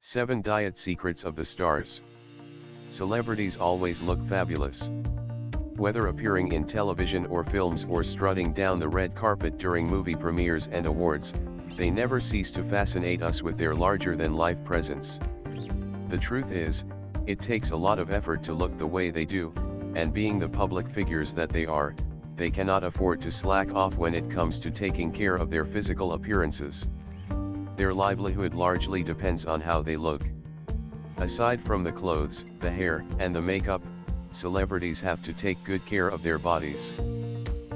7 Diet Secrets of the Stars. Celebrities always look fabulous. Whether appearing in television or films or strutting down the red carpet during movie premieres and awards, they never cease to fascinate us with their larger-than-life presence. The truth is, it takes a lot of effort to look the way they do, and being the public figures that they are, they cannot afford to slack off when it comes to taking care of their physical appearances. Their livelihood largely depends on how they look. Aside from the clothes, the hair, and the makeup, celebrities have to take good care of their bodies.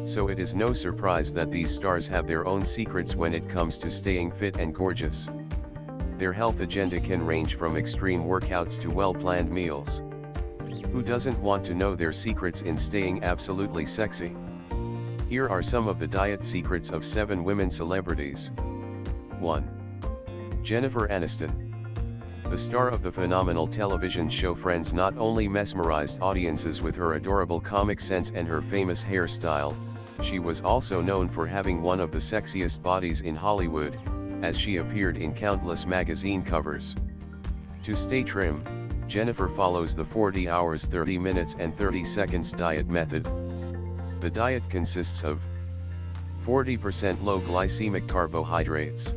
So it is no surprise that these stars have their own secrets when it comes to staying fit and gorgeous. Their health agenda can range from extreme workouts to well-planned meals. Who doesn't want to know their secrets in staying absolutely sexy? Here are some of the diet secrets of 7 women celebrities. 1. Jennifer Aniston. The star of the phenomenal television show Friends not only mesmerized audiences with her adorable comic sense and her famous hairstyle, she was also known for having one of the sexiest bodies in Hollywood, as she appeared in countless magazine covers. To stay trim, Jennifer follows the 40 hours 30 minutes and 30 seconds diet method. The diet consists of 40% low glycemic carbohydrates,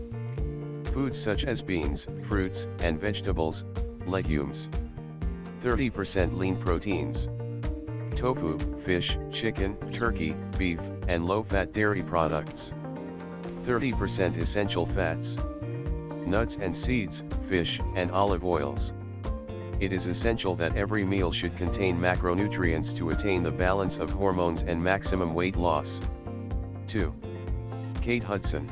foods such as beans, fruits, and vegetables, legumes. 30% lean proteins, tofu, fish, chicken, turkey, beef, and low-fat dairy products. 30% essential fats, nuts and seeds, fish, and olive oils. It is essential that every meal should contain macronutrients to attain the balance of hormones and maximum weight loss. 2. Kate Hudson.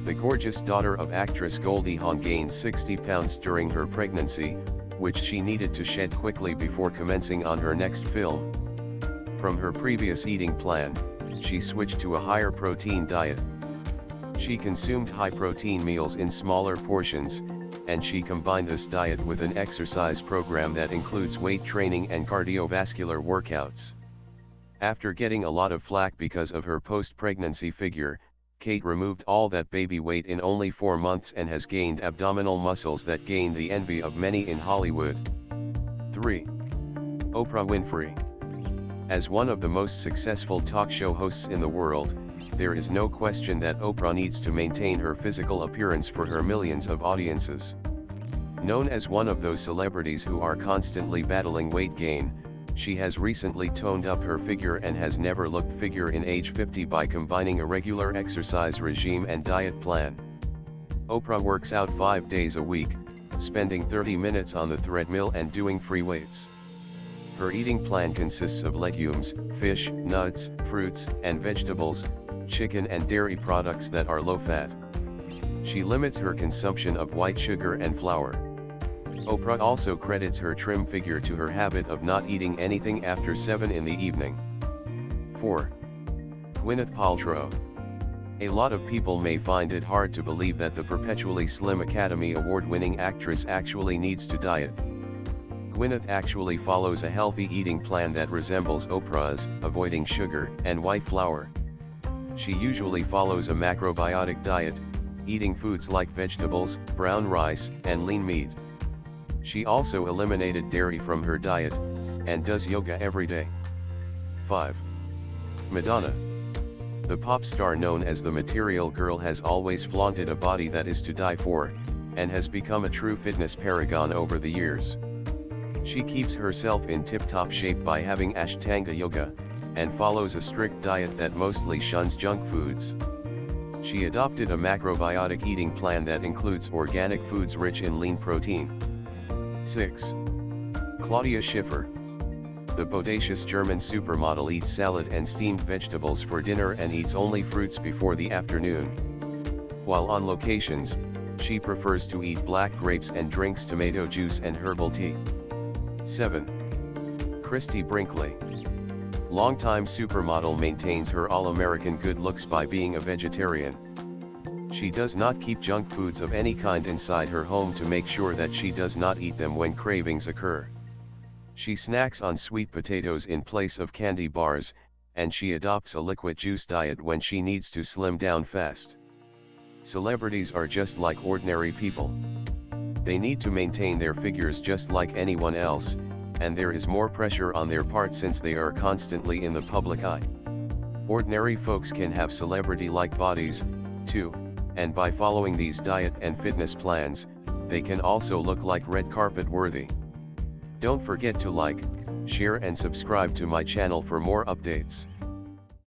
The gorgeous daughter of actress Goldie Hawn gained 60 pounds during her pregnancy, which she needed to shed quickly before commencing on her next film. From her previous eating plan, she switched to a higher protein diet. She consumed high-protein meals in smaller portions, and she combined this diet with an exercise program that includes weight training and cardiovascular workouts. After getting a lot of flack because of her post-pregnancy figure, Kate removed all that baby weight in only 4 months and has gained abdominal muscles that gained the envy of many in Hollywood. 3. Oprah Winfrey. As one of the most successful talk show hosts in the world, there is no question that Oprah needs to maintain her physical appearance for her millions of audiences. Known as one of those celebrities who are constantly battling weight gain, she has recently toned up her figure and has never looked figure in age 50 by combining a regular exercise regime and diet plan. Oprah works out 5 days a week, spending 30 minutes on the treadmill and doing free weights. Her eating plan consists of legumes, fish, nuts, fruits, and vegetables, chicken and dairy products that are low-fat. She limits her consumption of white sugar and flour. Oprah also credits her trim figure to her habit of not eating anything after 7 in the evening. 4. Gwyneth Paltrow. A lot of people may find it hard to believe that the perpetually slim Academy Award-winning actress actually needs to diet. Gwyneth actually follows a healthy eating plan that resembles Oprah's, avoiding sugar and white flour. She usually follows a macrobiotic diet, eating foods like vegetables, brown rice, and lean meat. She also eliminated dairy from her diet, and does yoga every day. 5. Madonna. The pop star known as the Material Girl has always flaunted a body that is to die for, and has become a true fitness paragon over the years. She keeps herself in tip-top shape by having Ashtanga yoga, and follows a strict diet that mostly shuns junk foods. She adopted a macrobiotic eating plan that includes organic foods rich in lean protein. 6. Claudia Schiffer. The bodacious German supermodel eats salad and steamed vegetables for dinner and eats only fruits before the afternoon. While on locations, she prefers to eat black grapes and drinks tomato juice and herbal tea. 7. Christy Brinkley. Longtime supermodel maintains her all-American good looks by being a vegetarian. She does not keep junk foods of any kind inside her home to make sure that she does not eat them when cravings occur. She snacks on sweet potatoes in place of candy bars, and she adopts a liquid juice diet when she needs to slim down fast. Celebrities are just like ordinary people. They need to maintain their figures just like anyone else, and there is more pressure on their part since they are constantly in the public eye. Ordinary folks can have celebrity-like bodies, too, and by following these diet and fitness plans, they can also look like red carpet worthy. Don't forget to like, share and subscribe to my channel for more updates.